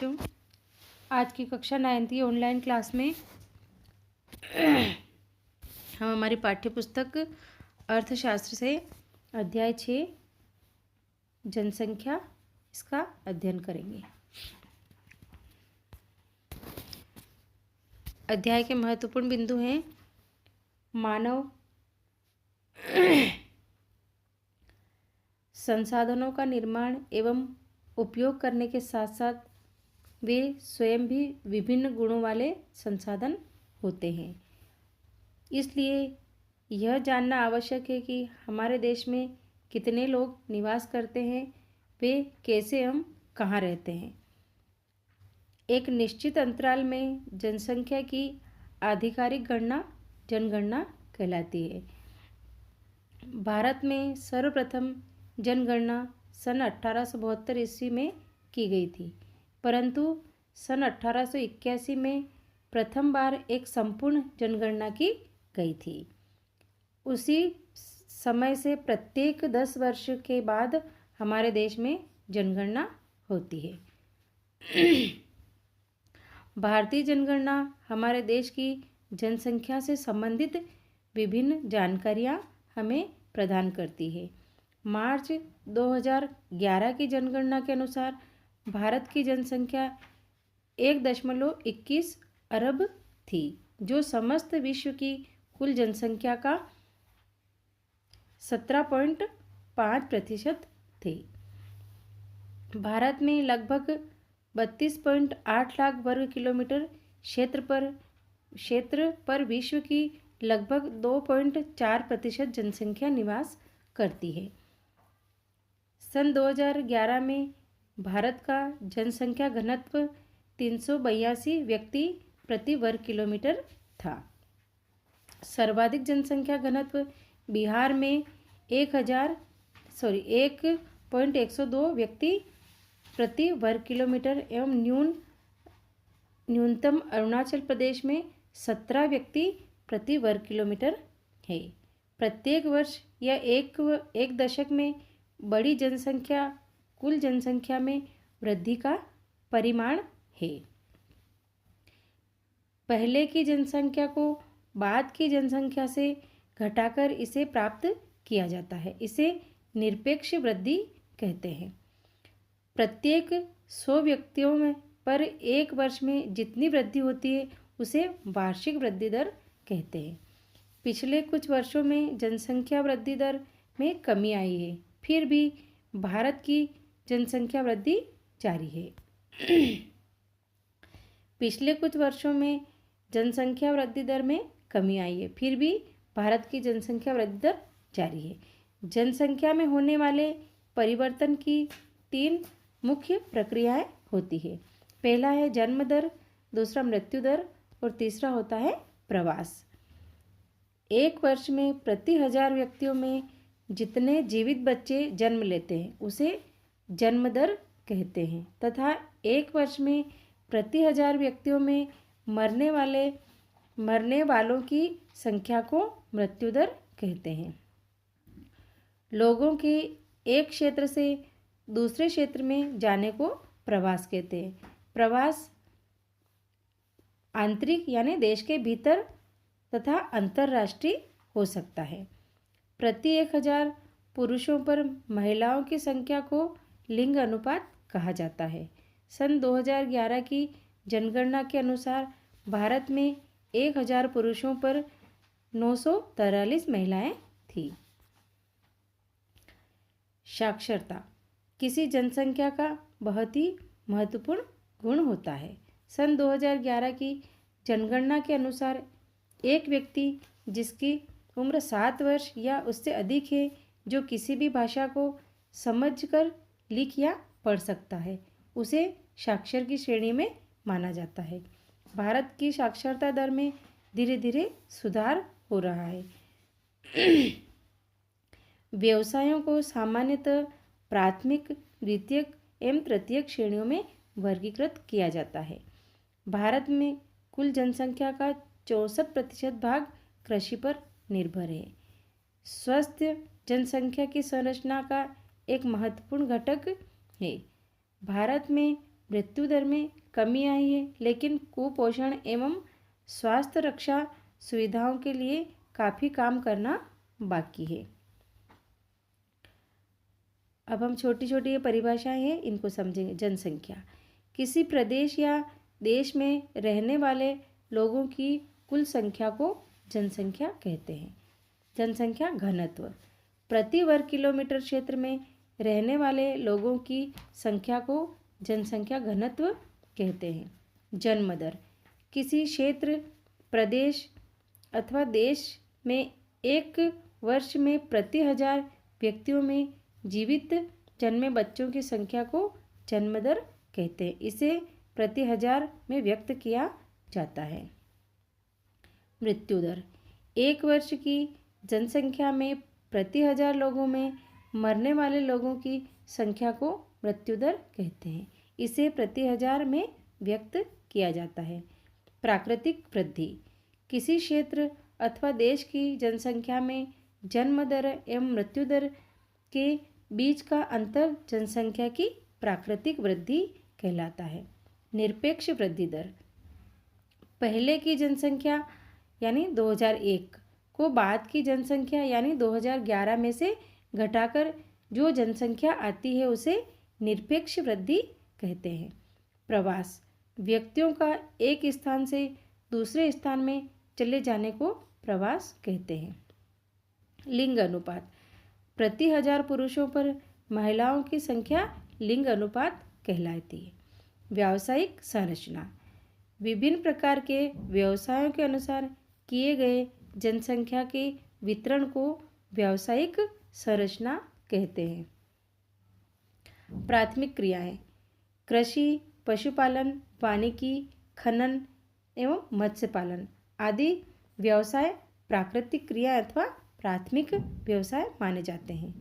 बच्चों, आज की कक्षा 9th की ऑनलाइन क्लास में हम हमारी पाठ्य पुस्तक अर्थशास्त्र से अध्याय 6 जनसंख्या इसका अध्ययन करेंगे। अध्याय के महत्वपूर्ण बिंदु हैं मानव संसाधनों का निर्माण एवं उपयोग करने के साथ साथ वे स्वयं भी विभिन्न गुणों वाले संसाधन होते हैं। इसलिए यह जानना आवश्यक है कि हमारे देश में कितने लोग निवास करते हैं, वे कैसे हम कहाँ रहते हैं। एक निश्चित अंतराल में जनसंख्या की आधिकारिक गणना जनगणना कहलाती है। भारत में सर्वप्रथम जनगणना सन 1872 ईस्वी में की गई थी, परंतु सन 1881 में प्रथम बार एक संपूर्ण जनगणना की गई थी। उसी समय से प्रत्येक 10 वर्ष के बाद हमारे देश में जनगणना होती है। भारतीय जनगणना हमारे देश की जनसंख्या से संबंधित विभिन्न जानकारियां हमें प्रदान करती है। मार्च 2011 की जनगणना के अनुसार भारत की जनसंख्या 1.21 अरब थी, जो समस्त विश्व की कुल जनसंख्या का 17.5% थी। भारत में लगभग 32.8 लाख वर्ग किलोमीटर क्षेत्र पर विश्व की लगभग 2.4% जनसंख्या निवास करती है। सन 2011 में भारत का जनसंख्या घनत्व 382 व्यक्ति प्रति वर्ग किलोमीटर था। सर्वाधिक जनसंख्या घनत्व बिहार में 1.102 व्यक्ति प्रति वर्ग किलोमीटर एवं न्यूनतम अरुणाचल प्रदेश में 17 व्यक्ति प्रति वर्ग किलोमीटर है। प्रत्येक वर्ष या एक दशक में बड़ी जनसंख्या कुल जनसंख्या में वृद्धि का परिमाण है। पहले की जनसंख्या को बाद की जनसंख्या से घटाकर इसे प्राप्त किया जाता है। इसे निरपेक्ष वृद्धि कहते हैं। प्रत्येक 100 व्यक्तियों में पर एक वर्ष में जितनी वृद्धि होती है उसे वार्षिक वृद्धि दर कहते हैं। पिछले कुछ वर्षों में जनसंख्या वृद्धि दर में कमी आई है, फिर भी भारत की जनसंख्या वृद्धि जारी है। पिछले कुछ वर्षों में जनसंख्या वृद्धि दर में कमी आई है, फिर भी भारत की जनसंख्या वृद्धि दर जारी है। जनसंख्या में होने वाले परिवर्तन की 3 मुख्य प्रक्रियाएं होती है। पहला है जन्म दर, दूसरा मृत्यु दर और तीसरा होता है प्रवास। एक वर्ष में प्रति 1000 व्यक्तियों में जितने जीवित बच्चे जन्म लेते हैं उसे जन्म दर कहते हैं, तथा एक वर्ष में प्रति 1000 व्यक्तियों में मरने वालों की संख्या को मृत्यु दर कहते हैं। लोगों के एक क्षेत्र से दूसरे क्षेत्र में जाने को प्रवास कहते हैं। प्रवास आंतरिक यानी देश के भीतर तथा अंतर्राष्ट्रीय हो सकता है। प्रति 1000 पुरुषों पर महिलाओं की संख्या को लिंग अनुपात कहा जाता है। सन 2011 की जनगणना के अनुसार भारत में 1000 पुरुषों पर 943 महिलाएं थी। साक्षरता किसी जनसंख्या का बहुत ही महत्वपूर्ण गुण होता है। सन 2011 की जनगणना के अनुसार एक व्यक्ति जिसकी उम्र 7 वर्ष या उससे अधिक है, जो किसी भी भाषा को समझकर लिख या पढ़ सकता है, उसे साक्षर की श्रेणी में माना जाता है। भारत की साक्षरता दर में धीरे धीरे सुधार हो रहा है। व्यवसायों को सामान्यतः प्राथमिक, द्वितीयक एवं तृतीयक श्रेणियों में वर्गीकृत किया जाता है। भारत में कुल जनसंख्या का 64% भाग कृषि पर निर्भर है। स्वस्थ जनसंख्या की संरचना का एक महत्वपूर्ण घटक है। भारत में मृत्यु दर में कमी आई है, लेकिन कुपोषण एवं स्वास्थ्य रक्षा सुविधाओं के लिए काफ़ी काम करना बाकी है। अब हम छोटी छोटी ये परिभाषाएं हैं, इनको समझेंगे। जनसंख्या, किसी प्रदेश या देश में रहने वाले लोगों की कुल संख्या को जनसंख्या कहते हैं। जनसंख्या घनत्व, प्रति वर्ग किलोमीटर क्षेत्र में रहने वाले लोगों की संख्या को जनसंख्या घनत्व कहते हैं। जन्म दर, किसी क्षेत्र, प्रदेश अथवा देश में एक वर्ष में प्रति 1000 व्यक्तियों में जीवित जन्मे बच्चों की संख्या को जन्म दर कहते हैं। इसे प्रति 1000 में व्यक्त किया जाता है। मृत्यु दर, एक वर्ष की जनसंख्या में प्रति 1000 लोगों में मरने वाले लोगों की संख्या को मृत्यु दर कहते हैं। इसे प्रति 1000 में व्यक्त किया जाता है। प्राकृतिक वृद्धि, किसी क्षेत्र अथवा देश की जनसंख्या में जन्म दर एवं मृत्यु दर के बीच का अंतर जनसंख्या की प्राकृतिक वृद्धि कहलाता है। निरपेक्ष वृद्धि दर, पहले की जनसंख्या यानी 2001 को बाद की जनसंख्या यानी 2011 में से घटाकर जो जनसंख्या आती है उसे निरपेक्ष वृद्धि कहते हैं। प्रवास, व्यक्तियों का एक स्थान से दूसरे स्थान में चले जाने को प्रवास कहते हैं। लिंग अनुपात, प्रति 1000 पुरुषों पर महिलाओं की संख्या लिंग अनुपात कहलाती है। व्यावसायिक संरचना, विभिन्न प्रकार के व्यवसायों के अनुसार किए गए जनसंख्या के वितरण को व्यावसायिक संरचना कहते हैं। प्राथमिक क्रियाएं, कृषि, पशुपालन, वानिकी, खनन एवं मत्स्य पालन आदि व्यवसाय प्राकृतिक क्रिया अथवा प्राथमिक व्यवसाय माने जाते हैं।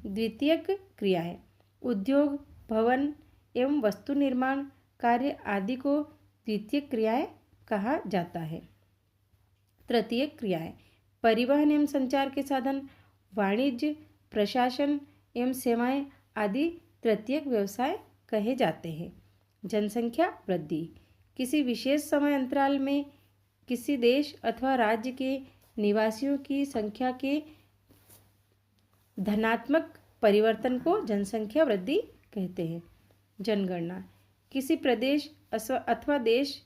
द्वितीयक क्रियाएं, उद्योग, भवन एवं वस्तु निर्माण कार्य आदि को द्वितीयक क्रियाएं कहा जाता है। तृतीयक क्रियाएं, परिवहन एवं संचार के साधन, वाणिज्य, प्रशासन एवं सेवाएं आदि तृतीयक व्यवसाय कहे जाते हैं। जनसंख्या वृद्धि, किसी विशेष समय अंतराल में किसी देश अथवा राज्य के निवासियों की संख्या के धनात्मक परिवर्तन को जनसंख्या वृद्धि कहते हैं। जनगणना, किसी प्रदेश अथवा देश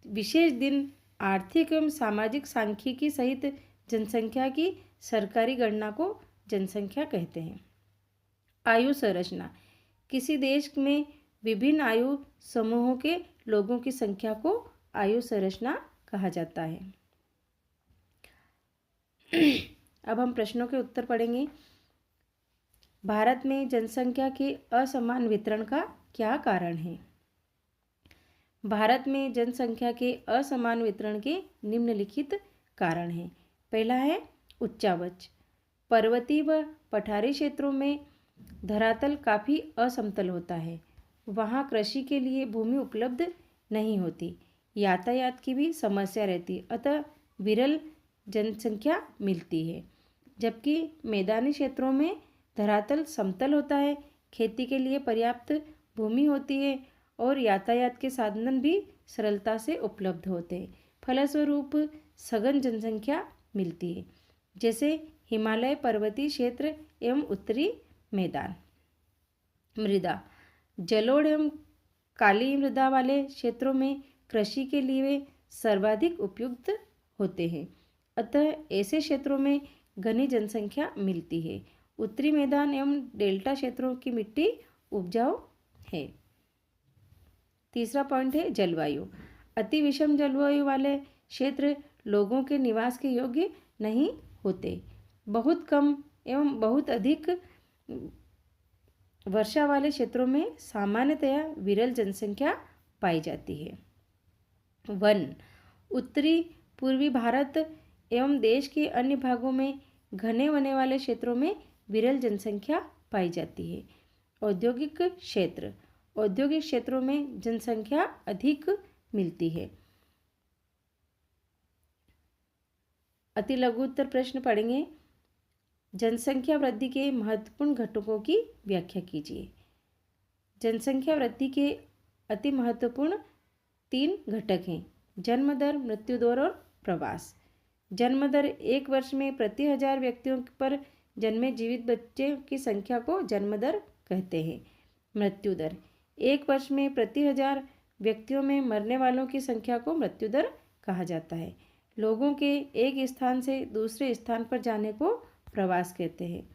विशेष दिन आर्थिक एवं सामाजिक सांख्यिकी सहित जनसंख्या की सरकारी गणना को जनसंख्या कहते हैं। आयु संरचना, किसी देश में विभिन्न आयु समूहों के लोगों की संख्या को आयु संरचना कहा जाता है। अब हम प्रश्नों के उत्तर पढ़ेंगे। भारत में जनसंख्या के असमान वितरण का क्या कारण है? भारत में जनसंख्या के असमान वितरण के निम्नलिखित कारण हैं। पहला है उच्चावच, पर्वतीय व पठारी क्षेत्रों में धरातल काफ़ी असमतल होता है, वहाँ कृषि के लिए भूमि उपलब्ध नहीं होती, यातायात की भी समस्या रहती, अतः विरल जनसंख्या मिलती है। जबकि मैदानी क्षेत्रों में धरातल समतल होता है, खेती के लिए पर्याप्त भूमि होती है और यातायात के साधन भी सरलता से उपलब्ध होते हैं। फलस्वरूप सघन जनसंख्या मिलती है, जैसे हिमालय पर्वतीय क्षेत्र एवं उत्तरी मैदान। मृदा, जलोढ़ एवं काली मृदा वाले क्षेत्रों में कृषि के लिए सर्वाधिक उपयुक्त होते हैं, अतः ऐसे क्षेत्रों में घनी जनसंख्या मिलती है। उत्तरी मैदान एवं डेल्टा क्षेत्रों की मिट्टी उपजाऊ है। तीसरा पॉइंट है जलवायु, अति विषम जलवायु वाले क्षेत्र लोगों के निवास के योग्य नहीं होते। बहुत कम एवं बहुत अधिक वर्षा वाले क्षेत्रों में सामान्यतया विरल जनसंख्या पाई जाती है। वन, उत्तरी पूर्वी भारत एवं देश के अन्य भागों में घने वने वाले क्षेत्रों में विरल जनसंख्या पाई जाती है। औद्योगिक क्षेत्र, औद्योगिक क्षेत्रों में जनसंख्या अधिक मिलती है। अति लघु उत्तर प्रश्न पढ़ेंगे। जनसंख्या वृद्धि के महत्वपूर्ण घटकों की व्याख्या कीजिए। जनसंख्या वृद्धि के अति महत्वपूर्ण 3 घटक हैं: जन्म दर, मृत्यु दर और प्रवास। जन्म दर 1 वर्ष में प्रति 1000 व्यक्तियों पर जन्मे जीवित बच्चे की संख्या को जन्म दर कहते हैं। मृत्यु दर 1 वर्ष में प्रति 1000 व्यक्तियों में मरने वालों की संख्या को मृत्यु दर कहा जाता है। लोगों के एक स्थान से दूसरे स्थान पर जाने को प्रवास कहते हैं।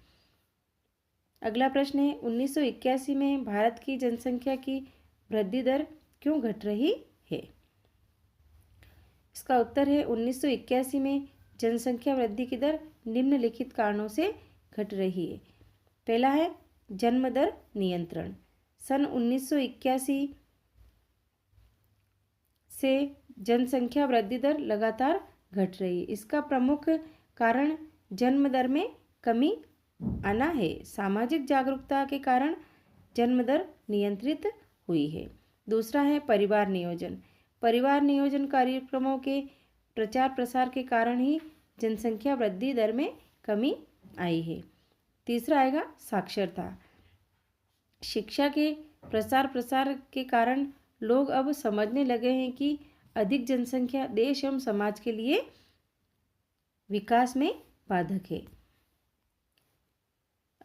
अगला प्रश्न है, 1981 में भारत की जनसंख्या की वृद्धि दर क्यों घट रही है? इसका उत्तर है, 1981 में जनसंख्या वृद्धि की दर निम्नलिखित कारणों से घट रही है। पहला है जन्म दर नियंत्रण। सन 1981 से जनसंख्या वृद्धि दर लगातार घट रही है। इसका प्रमुख कारण जन्म दर में कमी आना है। सामाजिक जागरूकता के कारण जन्म दर नियंत्रित हुई है। दूसरा है परिवार नियोजन। परिवार नियोजन कार्यक्रमों के प्रचार प्रसार के कारण ही जनसंख्या वृद्धि दर में कमी आई है। तीसरा आएगा साक्षरता। शिक्षा के प्रसार के कारण लोग अब समझने लगे हैं कि अधिक जनसंख्या देश एवं समाज के लिए विकास में बाधक है।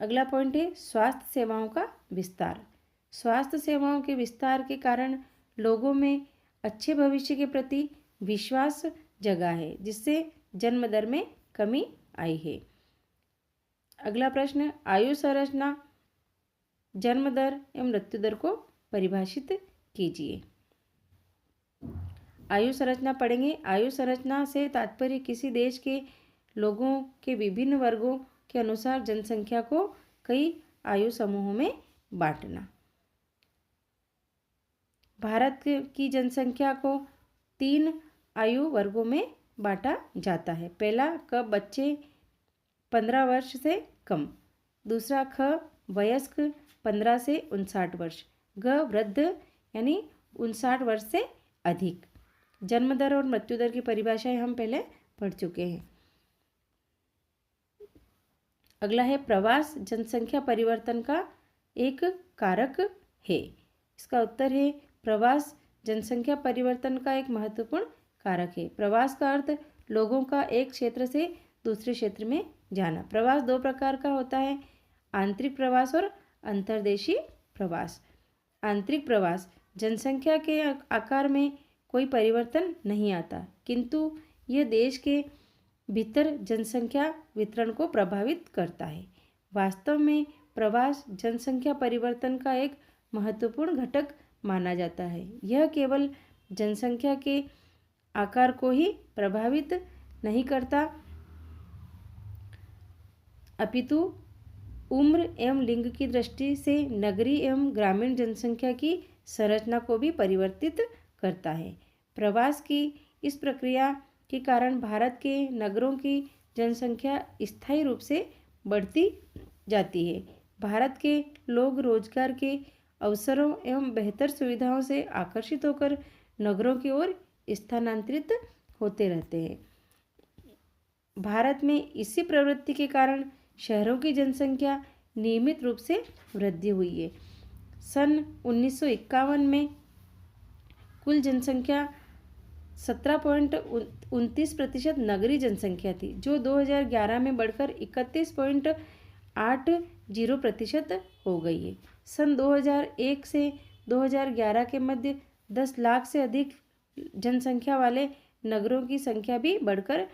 अगला पॉइंट है स्वास्थ्य सेवाओं का विस्तार। स्वास्थ्य सेवाओं के विस्तार के कारण लोगों में अच्छे भविष्य के प्रति विश्वास जगा है, जिससे जन्म दर में कमी आई है। अगला प्रश्न, आयु संरचना, जन्म दर एवं मृत्यु दर को परिभाषित कीजिए। आयु संरचना पढ़ेंगे। आयु संरचना से तात्पर्य किसी देश के लोगों के विभिन्न वर्गों के अनुसार जनसंख्या को कई आयु समूहों में बांटना। भारत की जनसंख्या को 3 आयु वर्गों में बांटा जाता है। पहला क बच्चे 15 वर्ष से कम। दूसरा ख वयस्क 15 से 59 वर्ष। ग वृद्ध यानी 59 वर्ष से अधिक। जन्म दर और मृत्यु दर की परिभाषाएं हम पहले पढ़ चुके हैं। अगला है प्रवास जनसंख्या परिवर्तन का एक कारक है। इसका उत्तर है प्रवास जनसंख्या परिवर्तन का एक महत्वपूर्ण कारक है। प्रवास का अर्थ लोगों का एक क्षेत्र से दूसरे क्षेत्र में जाना। प्रवास 2 प्रकार का होता है, आंतरिक प्रवास और अंतर्देशीय प्रवास। आंतरिक प्रवास जनसंख्या के आकार में कोई परिवर्तन नहीं आता, किंतु यह देश के भीतर जनसंख्या वितरण को प्रभावित करता है। वास्तव में प्रवास जनसंख्या परिवर्तन का एक महत्वपूर्ण घटक माना जाता है। यह केवल जनसंख्या के आकार को ही प्रभावित नहीं करता, अपितु उम्र एवं लिंग की दृष्टि से नगरीय एवं ग्रामीण जनसंख्या की संरचना को भी परिवर्तित करता है। प्रवास की इस प्रक्रिया के कारण भारत के नगरों की जनसंख्या स्थायी रूप से बढ़ती जाती है। भारत के लोग रोजगार के अवसरों एवं बेहतर सुविधाओं से आकर्षित होकर नगरों की ओर स्थानांतरित होते रहते हैं। भारत में इसी प्रवृत्ति के कारण शहरों की जनसंख्या नियमित रूप से वृद्धि हुई है। सन 1951 में कुल जनसंख्या 17.29% नगरीय जनसंख्या थी, जो 2011 में बढ़कर 31.80% हो गई है। सन 2001 से 2011 के मध्य 10 लाख से अधिक जनसंख्या वाले नगरों की संख्या भी बढ़कर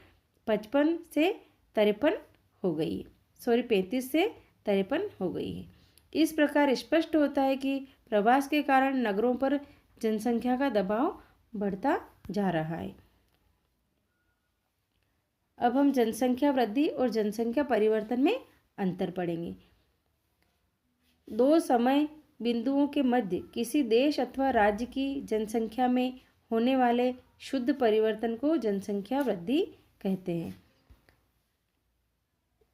55 से 53 हो गई है। 35 से 53 हो गई है। इस प्रकार स्पष्ट होता है कि प्रवास के कारण नगरों पर जनसंख्या का दबाव बढ़ता जा रहा है। अब हम जनसंख्या वृद्धि और जनसंख्या परिवर्तन में अंतर पढ़ेंगे। 2 समय बिंदुओं के मध्य किसी देश अथवा राज्य की जनसंख्या में होने वाले शुद्ध परिवर्तन को जनसंख्या वृद्धि कहते हैं।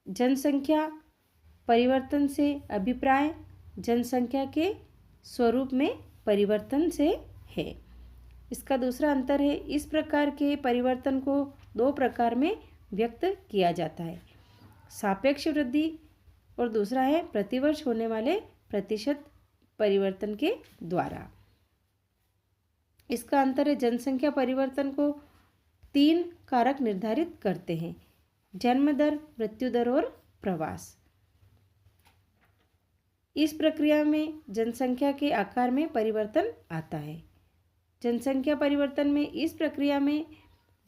जनसंख्या परिवर्तन से अभिप्राय जनसंख्या के स्वरूप में परिवर्तन से है। इसका दूसरा अंतर है, इस प्रकार के परिवर्तन को 2 प्रकार में व्यक्त किया जाता है, सापेक्ष वृद्धि और दूसरा है प्रतिवर्ष होने वाले प्रतिशत परिवर्तन के द्वारा। इसका अंतर है, जनसंख्या परिवर्तन को 3 कारक निर्धारित करते हैं: जन्म दर, मृत्यु दर और प्रवास। इस प्रक्रिया में जनसंख्या के आकार में परिवर्तन आता है। जनसंख्या परिवर्तन में इस प्रक्रिया में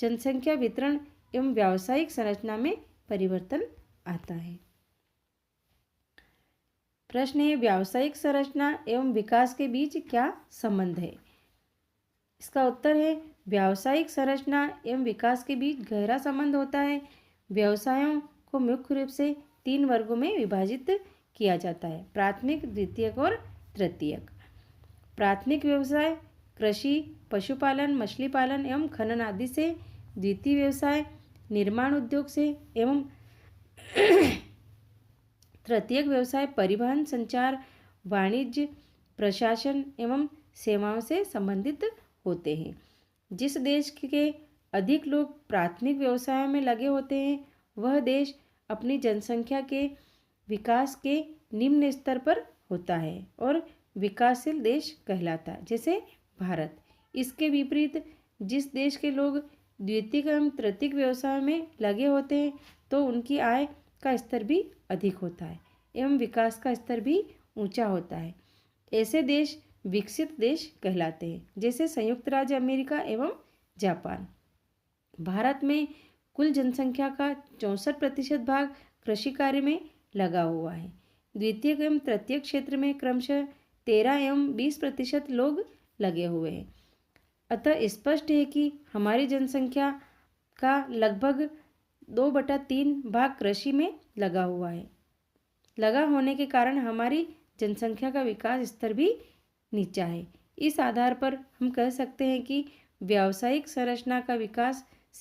जनसंख्या वितरण एवं व्यावसायिक संरचना में परिवर्तन आता है। प्रश्न है, व्यावसायिक संरचना एवं विकास के बीच क्या संबंध है? इसका उत्तर है, व्यावसायिक संरचना एवं विकास के बीच गहरा संबंध होता है। व्यवसायों को मुख्य रूप से 3 वर्गों में विभाजित किया जाता है: प्राथमिक, द्वितीयक और तृतीयक। प्राथमिक व्यवसाय कृषि, पशुपालन, मछली पालन एवं खनन आदि से। द्वितीय व्यवसाय निर्माण उद्योग से एवं तृतीयक व्यवसाय परिवहन, संचार, वाणिज्य, प्रशासन एवं सेवाओं से संबंधित होते हैं। जिस देश के अधिक लोग प्राथमिक व्यवसायों में लगे होते हैं, वह देश अपनी जनसंख्या के विकास के निम्न स्तर पर होता है और विकासशील देश कहलाता है, जैसे भारत। इसके विपरीत जिस देश के लोग द्वितीयक एवं तृतीयक व्यवसाय में लगे होते हैं, तो उनकी आय का स्तर भी अधिक होता है एवं विकास का स्तर भी ऊंचा होता है। ऐसे देश विकसित देश कहलाते हैं, जैसे संयुक्त राज्य अमेरिका एवं जापान। भारत में कुल जनसंख्या का 64% भाग कृषि कार्य में लगा हुआ है। द्वितीयक एवं तृतीयक क्षेत्र में क्रमशः 13 एवं 20% लोग लगे हुए हैं। अतः स्पष्ट है कि हमारी जनसंख्या का लगभग 2/3 भाग कृषि में लगा हुआ है। लगा होने के कारण हमारी जनसंख्या का विकास स्तर भी नीचा है। इस आधार पर हम कह सकते हैं कि व्यावसायिक संरचना का विकास